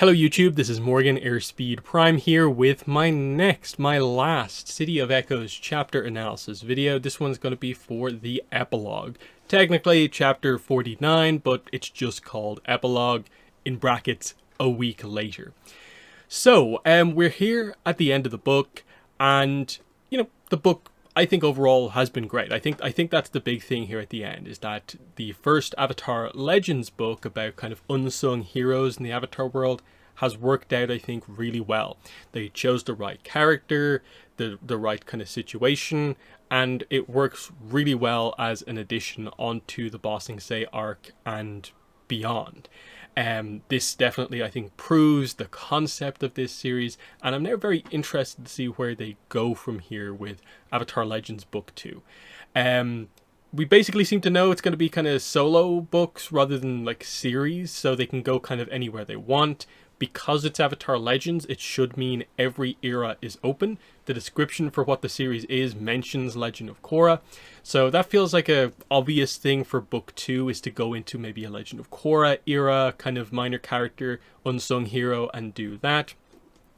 Hello YouTube, this is Morgan Airspeed Prime here with my last City of Echoes chapter analysis video. This one's going to be for the epilogue. Technically chapter 49, but it's just called epilogue, in brackets, a week later. So, we're here at the end of the book, and, the book, I think overall has been great. I think that's the big thing here at the end, is that the first Avatar Legends book about kind of unsung heroes in the Avatar world has worked out, I think, really well. They chose the right character, the right kind of situation, and it works really well as an addition onto the Ba Sing Se arc and beyond. This definitely, I think, proves the concept of this series, and I'm now very interested to see where they go from here with Avatar Legends Book 2. We basically seem to know it's going to be kind of solo books rather than like series, so they can go kind of anywhere they want. Because it's Avatar Legends, it should mean every era is open. The description for what the series is mentions Legend of Korra. So that feels like a obvious thing for book 2, is to go into maybe a Legend of Korra era, kind of minor character, unsung hero, and do that.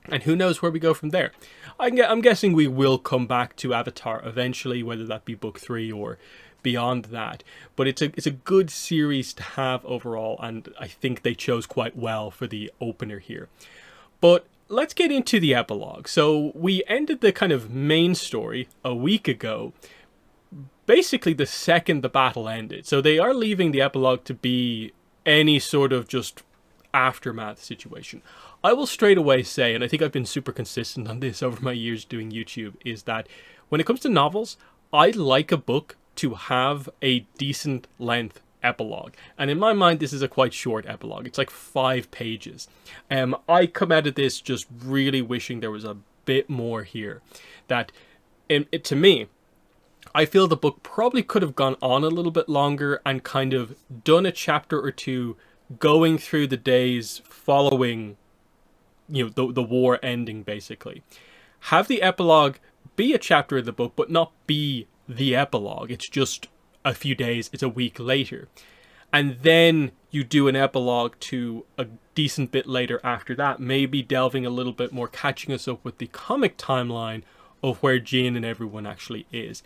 And who knows where we go from there. I'm guessing we will come back to Avatar eventually, whether that be book 3 or beyond that, but it's a good series to have overall, and I think they chose quite well for the opener here. But let's get into the epilogue. So we ended the kind of main story a week ago, basically the second the battle ended. So they are leaving the epilogue to be any sort of just aftermath situation. I will straight away say, and I think I've been super consistent on this over my years doing YouTube, is that when it comes to novels, I like a book to have a decent length epilogue, and in my mind this is a quite short epilogue. It's like 5 pages. I come out of this just really wishing there was a bit more here. That to me, I feel the book probably could have gone on a little bit longer and kind of done a chapter or two going through the days following the war ending, basically. Have the epilogue be a chapter of the book, but not be the epilogue. It's just a few days, it's a week later, and then you do an epilogue to a decent bit later after that, maybe delving a little bit more, catching us up with the comic timeline of where Jin and everyone actually is.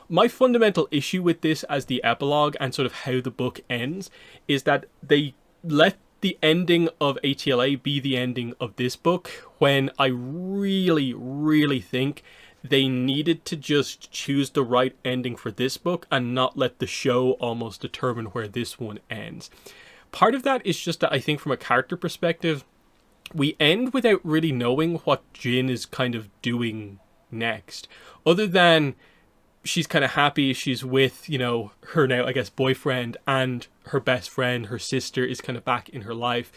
My fundamental issue with this as the epilogue and sort of how the book ends is that they let the ending of ATLA be the ending of this book, when I really think they needed to just choose the right ending for this book and not let the show almost determine where this one ends. Part of that is just that I think from a character perspective, we end without really knowing what Jin is kind of doing next. Other than she's kind of happy she's with, her now, I guess, boyfriend, and her best friend, her sister, is kind of back in her life,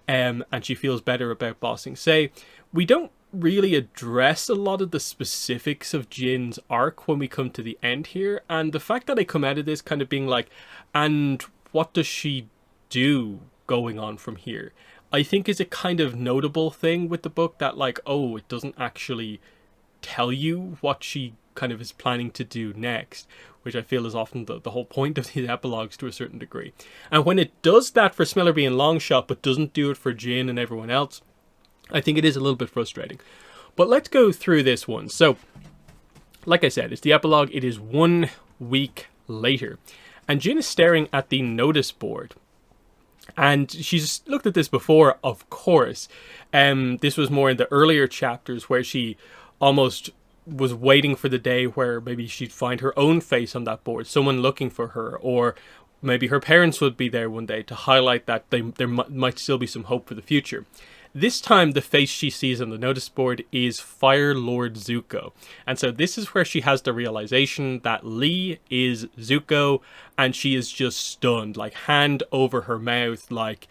and she feels better about Ba Sing Se. We don't really address a lot of the specifics of Jin's arc when we come to the end here, and the fact that I come out of this kind of being like, and what does she do going on from here, I think is a kind of notable thing with the book, that like, oh, it doesn't actually tell you what she kind of is planning to do next, which I feel is often the whole point of these epilogues to a certain degree. And when it does that for Smellerby and Longshot but doesn't do it for Jin and everyone else, I think it is a little bit frustrating. But let's go through this one. So, like I said, it's the epilogue. It is 1 week later, and Jin is staring at the notice board. And she's looked at this before, of course. This was more in the earlier chapters, where she almost was waiting for the day where maybe she'd find her own face on that board, someone looking for her, or maybe her parents would be there one day to highlight that there might still be some hope for the future. This time, the face she sees on the notice board is Fire Lord Zuko. And so this is where she has the realization that Lee is Zuko, and she is just stunned, like hand over her mouth, like,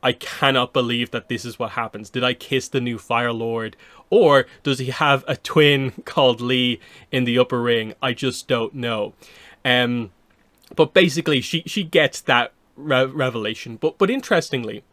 I cannot believe that this is what happens. Did I kiss the new Fire Lord? Or does he have a twin called Lee in the upper ring? I just don't know. But basically, she gets that revelation. But interestingly,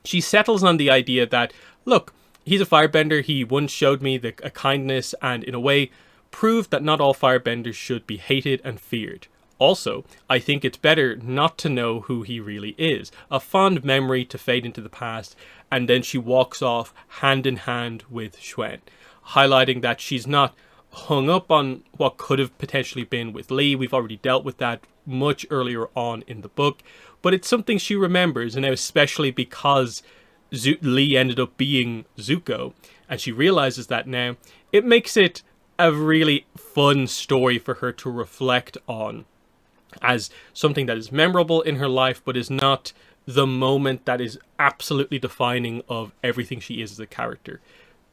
she settles on the idea that, look, he's a firebender. He once showed me a kindness, and in a way proved that not all firebenders should be hated and feared. Also, I think it's better not to know who he really is. A fond memory to fade into the past, and then she walks off hand in hand with Xuan, highlighting that she's not hung up on what could have potentially been with Lee. We've already dealt with that much earlier on in the book, but it's something she remembers, and now especially because Lee ended up being Zuko, and she realizes that now, it makes it a really fun story for her to reflect on as something that is memorable in her life, but is not the moment that is absolutely defining of everything she is as a character.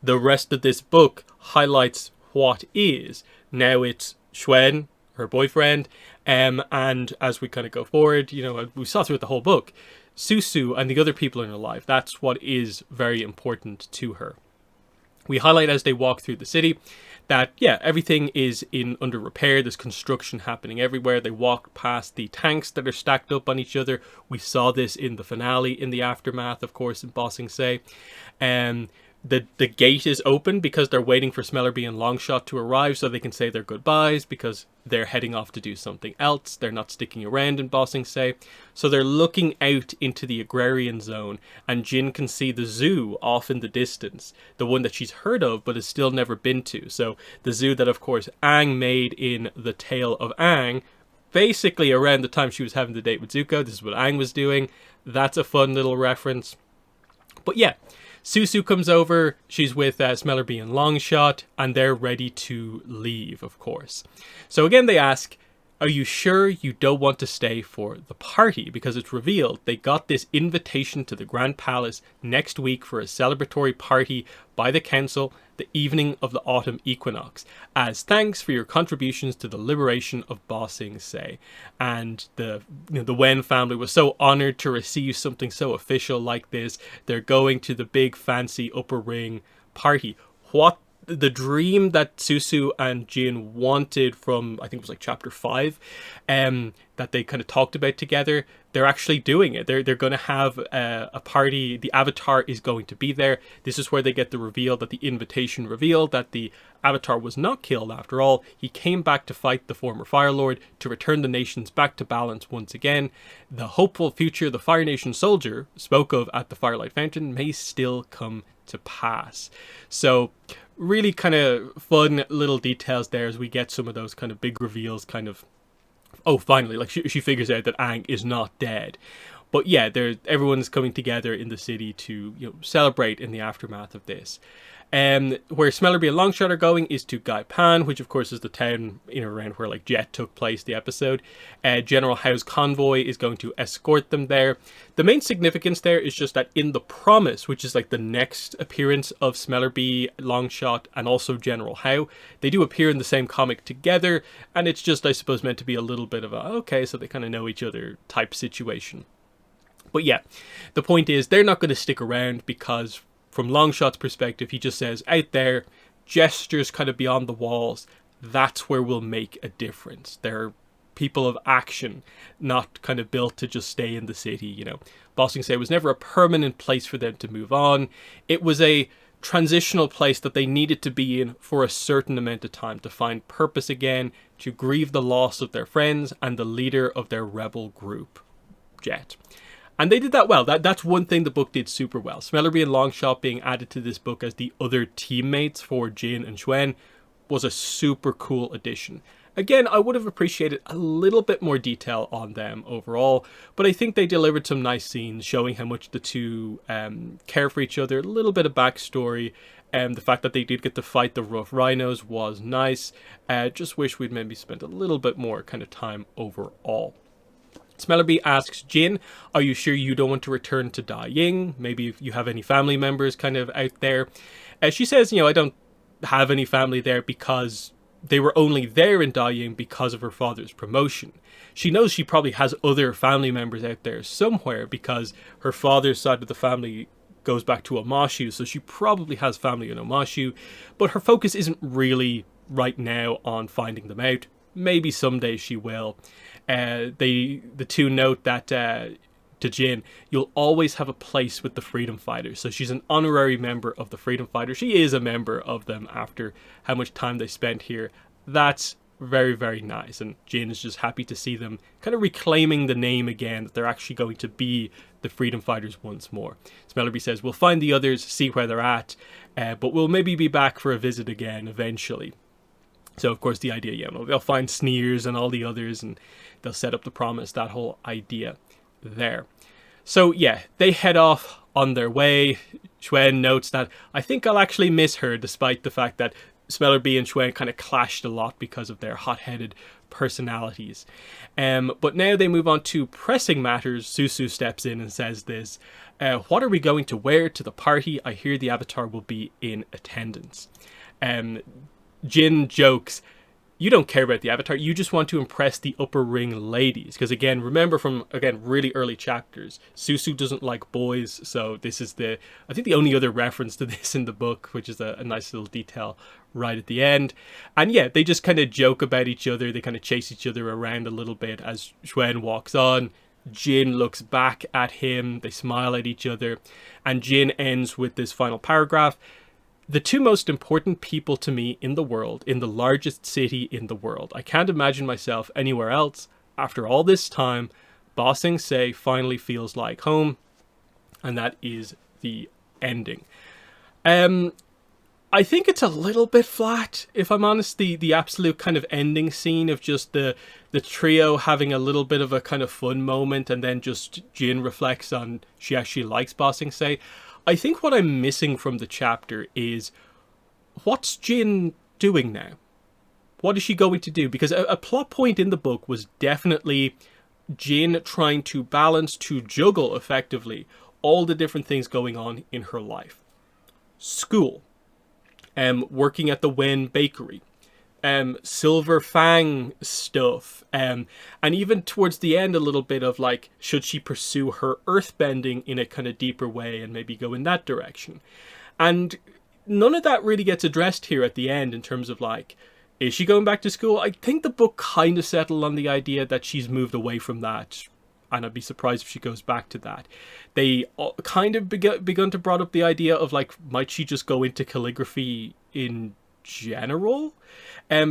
The rest of this book highlights what is. Now it's Xuan, her boyfriend, and as we kind of go forward, you know, we saw throughout the whole book, Susu and the other people in her life. That's what is very important to her. We highlight as they walk through the city that, yeah, everything is under repair. There's construction happening everywhere. They walk past the tanks that are stacked up on each other. We saw this in the finale, in the aftermath, of course, in Ba Sing Se. The gate is open because they're waiting for Smellerbee and Longshot to arrive so they can say their goodbyes, because they're heading off to do something else. They're not sticking around in Ba Sing Se. So they're looking out into the agrarian zone, and Jin can see the zoo off in the distance, the one that she's heard of but has still never been to. So the zoo that, of course, Aang made in The Tale of Aang, basically around the time she was having the date with Zuko. This is what Aang was doing. That's a fun little reference. But yeah, Susu comes over, she's with Smellerbee and Longshot, and they're ready to leave, of course. So again, they ask, are you sure you don't want to stay for the party? Because it's revealed they got this invitation to the Grand Palace next week for a celebratory party by the council the evening of the autumn equinox, as thanks for your contributions to the liberation of Ba Sing Se. And the Wen family was so honored to receive something so official like this. They're going to the big fancy upper ring party. What the dream that Susu and Jin wanted from, I think it was like chapter 5, that they kind of talked about together, they're actually doing it. They're going to have a party. The Avatar is going to be there. This is where they get the reveal that the invitation revealed that the Avatar was not killed after all. He came back to fight the former Fire Lord, to return the nations back to balance once again. The hopeful future the Fire Nation soldier spoke of at the Firelight Fountain may still come to pass. So really kind of fun little details there as we get some of those kind of big reveals, kind of, oh, finally, like she figures out that Aang is not dead. But yeah, everyone's coming together in the city to, you know, celebrate in the aftermath of this. Where Smellerbee and Longshot are going is to Gaipan, which of course is the town in and around where like Jet took place, the episode. General Hao's convoy is going to escort them there. The main significance there is just that in The Promise, which is like the next appearance of Smellerbee, Longshot, and also General Hao, they do appear in the same comic together, and it's just, I suppose, meant to be a little bit of a, okay, so they kind of know each other type situation. But yeah, the point is they're not going to stick around because from Longshot's perspective, he just says, out there, gestures kind of beyond the walls, that's where we'll make a difference. They're people of action, not kind of built to just stay in the city, you know. Ba Sing Se was never a permanent place for them to move on. It was a transitional place that they needed to be in for a certain amount of time to find purpose again, to grieve the loss of their friends and the leader of their rebel group, Jet. And they did that well. That's one thing the book did super well. Smellerbee and Longshot being added to this book as the other teammates for Jin and Xuan was a super cool addition. Again, I would have appreciated a little bit more detail on them overall, but I think they delivered some nice scenes showing how much the two care for each other, a little bit of backstory, and the fact that they did get to fight the rough rhinos was nice. Just wish we'd maybe spent a little bit more kind of time overall. Smellerbee asks Jin, are you sure you don't want to return to Da Ying? Maybe if you have any family members kind of out there. She says, you know, I don't have any family there because they were only there in Da Ying because of her father's promotion. She knows she probably has other family members out there somewhere because her father's side of the family goes back to Omashu, so she probably has family in Omashu, but her focus isn't really right now on finding them out. Maybe someday she will. The two note that to Jin, you'll always have a place with the Freedom Fighters. So she's an honorary member of the Freedom Fighters. She is a member of them after how much time they spent here. That's very, very nice. And Jin is just happy to see them kind of reclaiming the name again, that they're actually going to be the freedom fighters once more. Smellerby says, we'll find the others, see where they're at, but we'll maybe be back for a visit again eventually. So, of course, the idea, you know, they'll find Sneers and all the others, and they'll set up the promise, that whole idea there. So, yeah, they head off on their way. Xuan notes that, I think I'll actually miss her, despite the fact that Smellerby and Xuan kind of clashed a lot because of their hot-headed personalities. But now they move on to pressing matters. Susu steps in and says this, what are we going to wear to the party? I hear the Avatar will be in attendance. Jin jokes, you don't care about the Avatar, you just want to impress the upper ring ladies. Because again, remember from, again, really early chapters, Susu doesn't like boys, so this is I think the only other reference to this in the book, which is a nice little detail right at the end. And yeah, they just kind of joke about each other, they kind of chase each other around a little bit as Xuan walks on. Jin looks back at him, they smile at each other, and Jin ends with this final paragraph. The two most important people to me in the world, in the largest city in the world. I can't imagine myself anywhere else. After all this time, Ba Sing Se finally feels like home. And that is the ending. I think it's a little bit flat, if I'm honest. The absolute kind of ending scene of just the trio having a little bit of a kind of fun moment, and then just Jin reflects on she actually likes Ba Sing Se. I think what I'm missing from the chapter is, what's Jin doing now? What is she going to do? Because a plot point in the book was definitely Jin trying to balance, to juggle effectively, all the different things going on in her life. School, working at the Wen Bakery, Silver Fang stuff, and even towards the end a little bit of like, should she pursue her earthbending in a kind of deeper way and maybe go in that direction? And none of that really gets addressed here at the end in terms of like, is she going back to school? I think the book kind of settled on the idea that she's moved away from that, and I'd be surprised if she goes back to that. They kind of begun to brought up the idea of like, might she just go into calligraphy in general,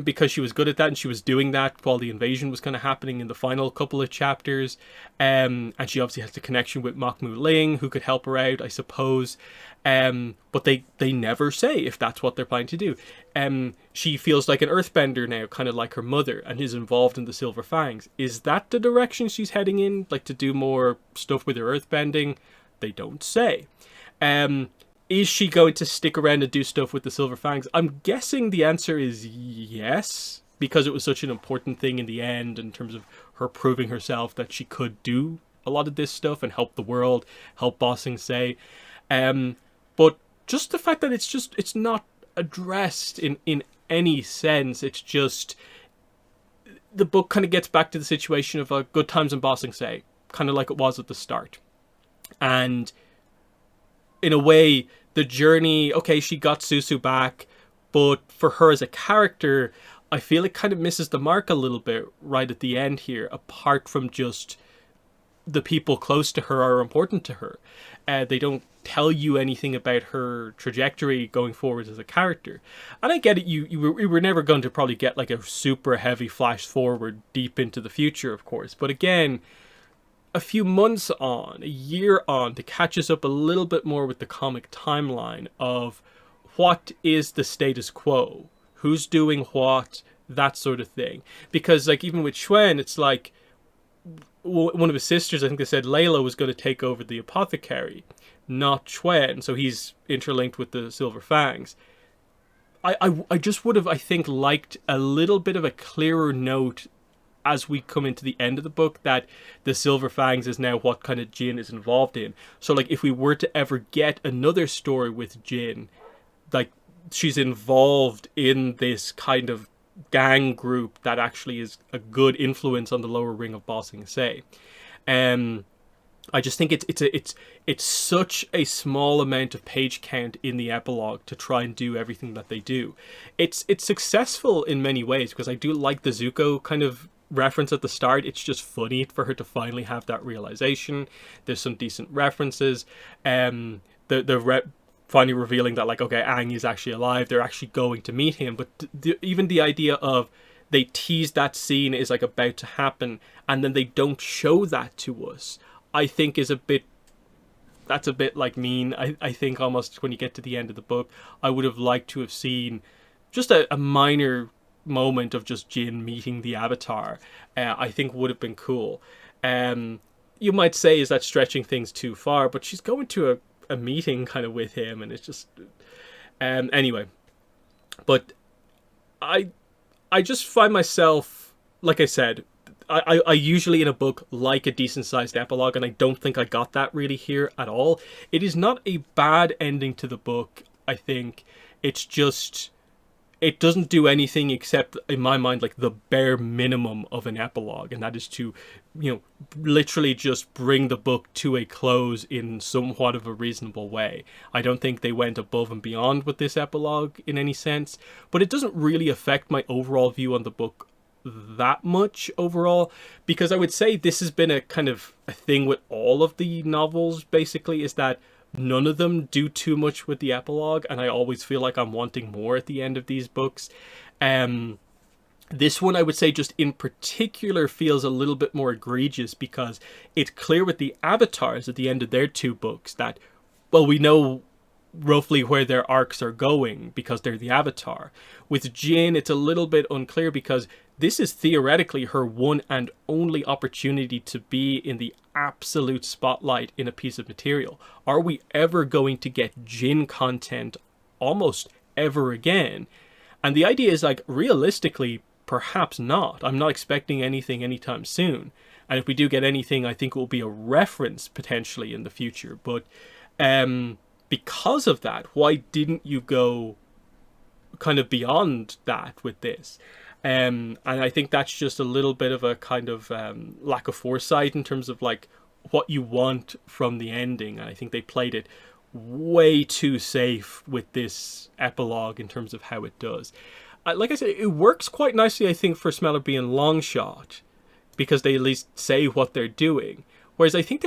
because she was good at that and she was doing that while the invasion was kind of happening in the final couple of chapters, and she obviously has the connection with Mokmu Ling, who could help her out, I suppose, but they never say if that's what they're planning to do. She feels like an earthbender now, kind of like her mother, and is involved in the Silver Fangs. Is that the direction she's heading in, like to do more stuff with her earthbending? They don't say. Is she going to stick around and do stuff with the Silver Fangs? I'm guessing the answer is yes, because it was such an important thing in the end in terms of her proving herself that she could do a lot of this stuff and help the world, help Ba Sing Se. But just the fact that it's not addressed in any sense, it's just, the book kind of gets back to the situation of good times in Ba Sing Se, kind of like it was at the start. And in a way, the journey, okay, she got Susu back, but for her as a character, I feel it kind of misses the mark a little bit right at the end here, apart from just the people close to her are important to her. They don't tell you anything about her trajectory going forward as a character. And I get it, you were never going to probably get like a super heavy flash forward deep into the future, of course. But again, a few months on, a year on, to catch us up a little bit more with the comic timeline of what is the status quo, who's doing what, that sort of thing. Because like even with Xuan, it's like one of his sisters, I think they said Layla was going to take over the apothecary, not Xuan, so he's interlinked with the Silver Fangs. I just would have, I think, liked a little bit of a clearer note as we come into the end of the book that the Silver Fangs is now what kind of Jin is involved in. So like if we were to ever get another story with Jin, like she's involved in this kind of gang group that actually is a good influence on the lower ring of Ba Sing Se. I just think it's such a small amount of page count in the epilogue to try and do everything that they do. It's successful in many ways, because I do like the Zuko kind of reference at the start. It's just funny for her to finally have that realization. There's some decent references. Finally revealing that, like, okay, Aang is actually alive. They're actually going to meet him. But even the idea of they tease that scene is like about to happen, and then they don't show that to us, I think is a bit, that's a bit like mean. I think almost when you get to the end of the book, I would have liked to have seen just a minor moment of just Jin meeting the Avatar. I think would have been cool. You might say, is that stretching things too far? But she's going to a meeting kind of with him, and it's just anyway. But I just find myself, like I said, I usually in a book like a decent sized epilogue, and I don't think I got that really here at all. It is not a bad ending to the book, I think. It's just, it doesn't do anything except, in my mind, like the bare minimum of an epilogue, and that is to, you know, literally just bring the book to a close in somewhat of a reasonable way. I don't think they went above and beyond with this epilogue in any sense, but it doesn't really affect my overall view on the book that much overall, because I would say this has been a kind of a thing with all of the novels, basically, is that none of them do too much with the epilogue, and I always feel like I'm wanting more at the end of these books. This one, I would say, just in particular feels a little bit more egregious, because it's clear with the Avatars at the end of their 2 books that, well, we know roughly where their arcs are going because they're the Avatar. With Jin, it's a little bit unclear, because this is theoretically her one and only opportunity to be in the absolute spotlight in a piece of material. Are we ever going to get Jin content almost ever again? And the idea is, like, realistically, perhaps not. I'm not expecting anything anytime soon. And if we do get anything, I think it will be a reference potentially in the future. But because of that, why didn't you go kind of beyond that with this? And I think that's just a little bit of a kind of lack of foresight in terms of like what you want from the ending. And I think they played it way too safe with this epilogue in terms of how it does. Like I said, it works quite nicely, I think, for Smellerby and Longshot, because they at least say what they're doing. Whereas I think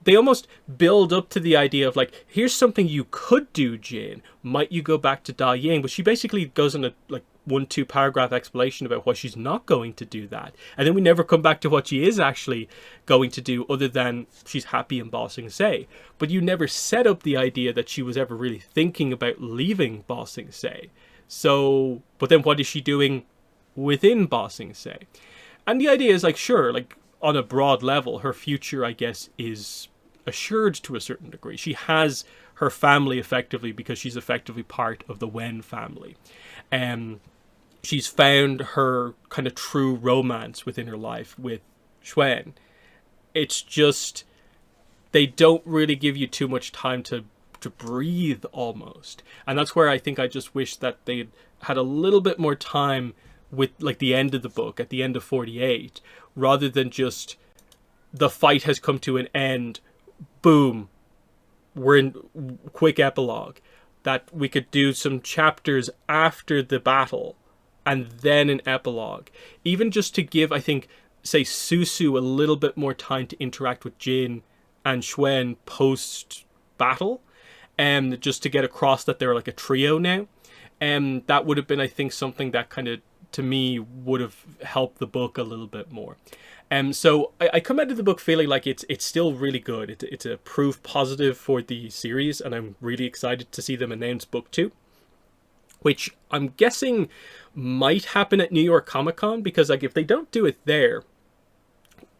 they almost build up to the idea of like, here's something you could do, Jin. Might you go back to Da Ying? But she basically goes on a like 1-2 paragraph explanation about why she's not going to do that. And then we never come back to what she is actually going to do, other than she's happy in Ba Sing Se. But you never set up the idea that she was ever really thinking about leaving Ba Sing Se. So, but then what is she doing within Ba Sing Se? And the idea is like, sure, like on a broad level, her future, I guess, is assured to a certain degree. She has her family effectively because she's effectively part of the Wen family. She's found her kind of true romance within her life with Xuan. It's just, they don't really give you too much time to breathe almost. And that's where I think I just wish that they'd had a little bit more time with like the end of the book, at the end of 48, rather than just the fight has come to an end, boom, we're in quick epilogue. That we could do some chapters after the battle and then an epilogue. Even just to give, I think, say Susu a little bit more time to interact with Jin and Xuan post-battle. And just to get across that they're like a trio now. And that would have been, I think, something that kind of, to me, would have helped the book a little bit more. So I come out of the book feeling like it's still really good. It's a proof positive for the series, and I'm really excited to see them announce book 2, which I'm guessing might happen at New York Comic Con, because like if they don't do it there,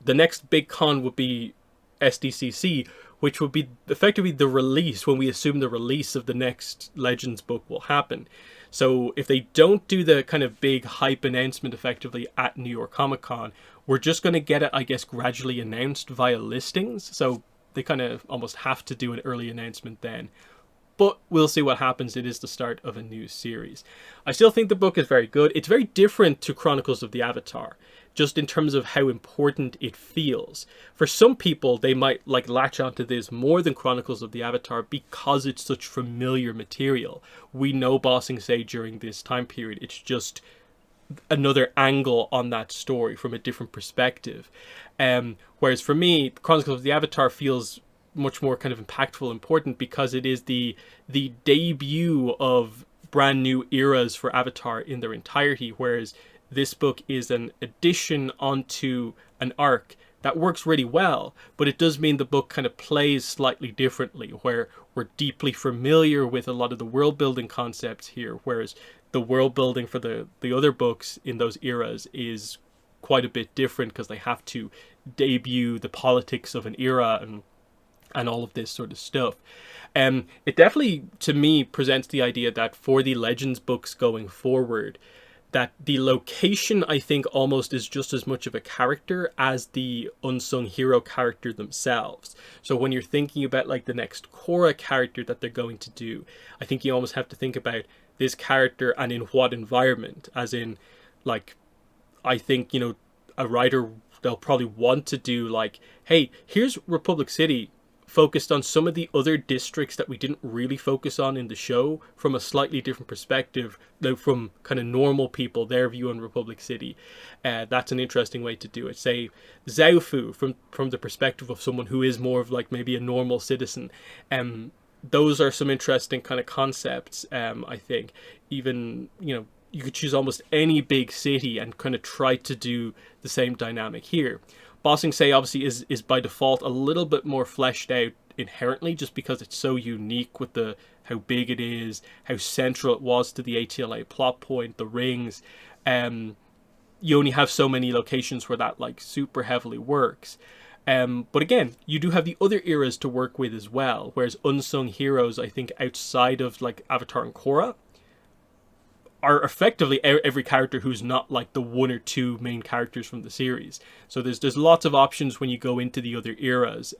the next big con would be SDCC, which would be effectively the release, when we assume the release of the next Legends book will happen. So if they don't do the kind of big hype announcement effectively at New York Comic Con, we're just going to get it, I guess, gradually announced via listings. So they kind of almost have to do an early announcement then. But we'll see what happens. It is the start of a new series. I still think the book is very good. It's very different to Chronicles of the Avatar, just in terms of how important it feels. For some people, they might like latch onto this more than Chronicles of the Avatar because it's such familiar material. We know Ba Sing Se during this time period. It's just another angle on that story from a different perspective. Whereas for me, Chronicles of the Avatar feels much more kind of impactful, important, because it is the debut of brand new eras for Avatar in their entirety, whereas this book is an addition onto an arc that works really well, but it does mean the book kind of plays slightly differently, where we're deeply familiar with a lot of the world building concepts here, whereas the world building for the other books in those eras is quite a bit different because they have to debut the politics of an era and all of this sort of stuff. It definitely, to me, presents the idea that for the Legends books going forward, that the location, I think, almost is just as much of a character as the unsung hero character themselves. So when you're thinking about like the next Korra character that they're going to do, I think you almost have to think about this character and in what environment, as in, like, I think, you know, a writer, they'll probably want to do like, hey, here's Republic City focused on some of the other districts that we didn't really focus on in the show from a slightly different perspective, like from kind of normal people, their view on Republic City. That's an interesting way to do it. Say Zaofu from the perspective of someone who is more of like maybe a normal citizen. Those are some interesting kind of concepts. I think even, you know, you could choose almost any big city and kind of try to do the same dynamic here. Ba Sing Se obviously is by default a little bit more fleshed out inherently, just because it's so unique with the how big it is, how central it was to the ATLA plot point, the rings. You only have so many locations where that like super heavily works. But again, you do have the other eras to work with as well, whereas unsung heroes, I think, outside of like Avatar and Korra, are effectively every character who's not like the one or two main characters from the series. So there's lots of options when you go into the other eras,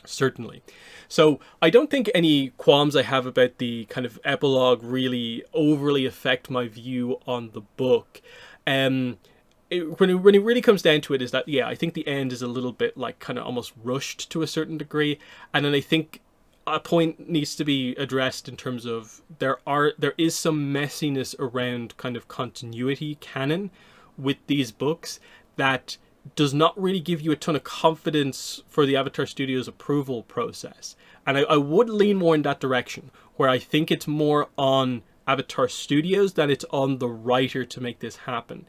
certainly. So I don't think any qualms I have about the kind of epilogue really overly affect my view on the book. When it really comes down to it, is that, yeah, I think the end is a little bit like kind of almost rushed to a certain degree, and then I think a point needs to be addressed in terms of there is some messiness around kind of continuity canon with these books that does not really give you a ton of confidence for the Avatar Studios approval process. And I would lean more in that direction, where I think it's more on Avatar Studios than it's on the writer to make this happen.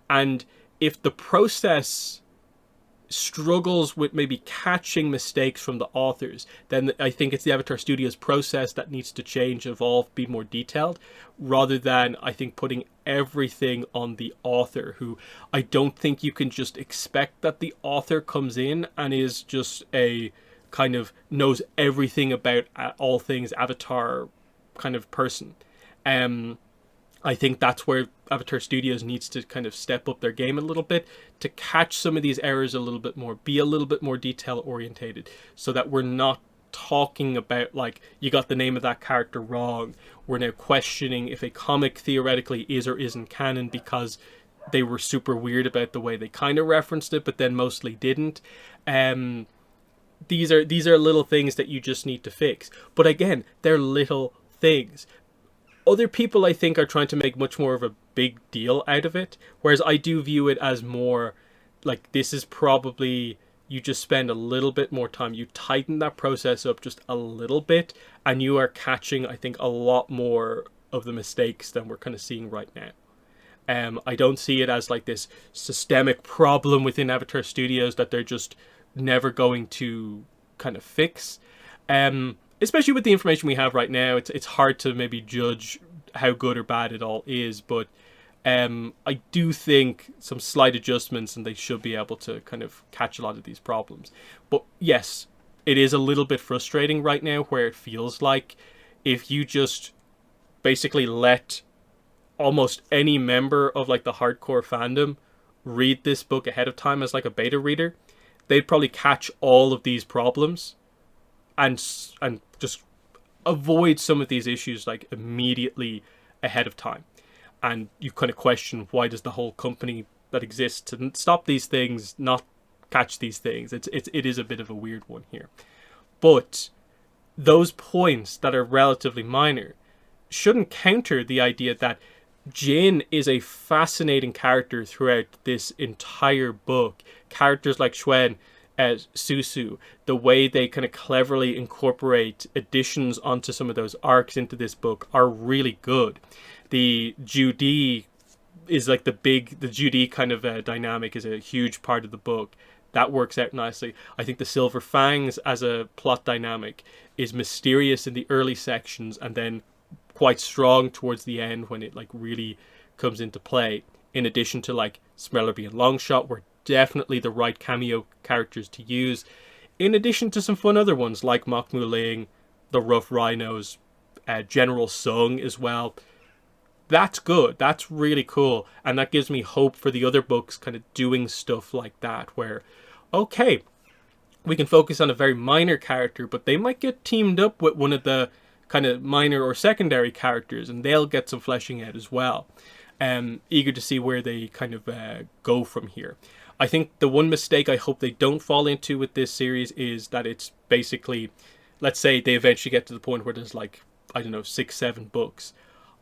And if the process struggles with maybe catching mistakes from the authors, then I think it's the Avatar Studios process that needs to change, evolve, be more detailed, rather than, I think, putting everything on the author, who I don't think you can just expect that the author comes in and is just a kind of knows everything about all things Avatar kind of person. I think that's where Avatar Studios needs to kind of step up their game a little bit to catch some of these errors a little bit more, be a little bit more detail orientated, so that we're not talking about like, you got the name of that character wrong. We're now questioning if a comic theoretically is or isn't canon because they were super weird about the way they kind of referenced it, but then mostly didn't. These are little things that you just need to fix. But again, they're little things. Other people, I think, are trying to make much more of a big deal out of it, whereas I do view it as more like, this is probably, you just spend a little bit more time, you tighten that process up just a little bit, and you are catching, I think, a lot more of the mistakes than we're kind of seeing right now. I don't see it as like this systemic problem within Avatar Studios that they're just never going to kind of fix. Especially with the information we have right now, it's hard to maybe judge how good or bad it all is, but I do think some slight adjustments and they should be able to kind of catch a lot of these problems. But yes, it is a little bit frustrating right now, where it feels like if you just basically let almost any member of like the hardcore fandom read this book ahead of time as like a beta reader, they'd probably catch all of these problems and just avoid some of these issues like immediately ahead of time. And you kind of question, why does the whole company that exists to stop these things not catch these things? It is a bit of a weird one here. But those points that are relatively minor shouldn't counter the idea that Jin is a fascinating character throughout this entire book. Characters like Xuen, as Susu, the way they kind of cleverly incorporate additions onto some of those arcs into this book are really good. The Judy is like the Judy kind of dynamic is a huge part of the book. That works out nicely. I think the Silver Fangs as a plot dynamic is mysterious in the early sections and then quite strong towards the end when it like really comes into play. In addition to like Smellerby and Longshot were definitely the right cameo characters to use. In addition to some fun other ones like Mok Muling, the Rough Rhinos, General Sung as well. That's good. That's really cool. And that gives me hope for the other books kind of doing stuff like that where, okay, we can focus on a very minor character, but they might get teamed up with one of the kind of minor or secondary characters and they'll get some fleshing out as well. Eager to see where they kind of go from here. I think the one mistake I hope they don't fall into with this series is that it's basically, let's say they eventually get to the point where there's like, I don't know, 6, 7 books.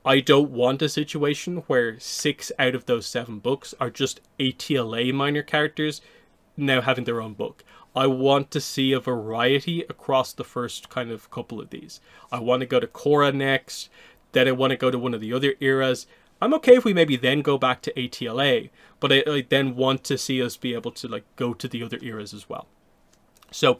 I don't want a situation where 6 out of those 7 books are just ATLA minor characters now having their own book. I want to see a variety across the first kind of couple of these. I want to go to Korra next, then I want to go to one of the other eras. I'm okay if we maybe then go back to ATLA, but I then want to see us be able to like go to the other eras as well. So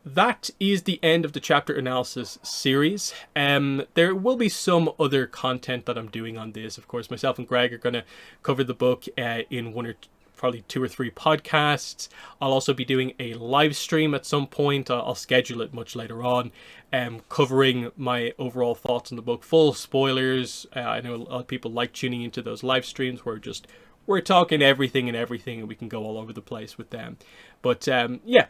that is the end of the chapter analysis series. There will be some other content that I'm doing on this. Of course, myself and Greg are going to cover the book in probably 2 or 3 podcasts. I'll also be doing a live stream at some point. I'll schedule it much later on, covering my overall thoughts on the book. Full spoilers. I know a lot of people like tuning into those live streams where we're talking everything and we can go all over the place with them. But yeah,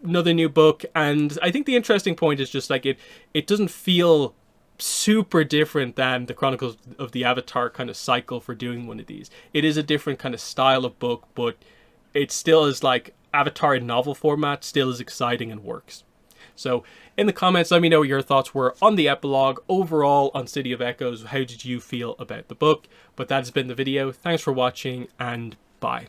another new book, and I think the interesting point is just like it doesn't feel super different than the Chronicles of the Avatar kind of cycle for doing one of these. It is a different kind of style of book, but it still is like Avatar in novel format, still is exciting and works. So in the comments, let me know what your thoughts were on the epilogue. Overall on City of Echoes, how did you feel about the book? But that has been the video. Thanks for watching, and bye.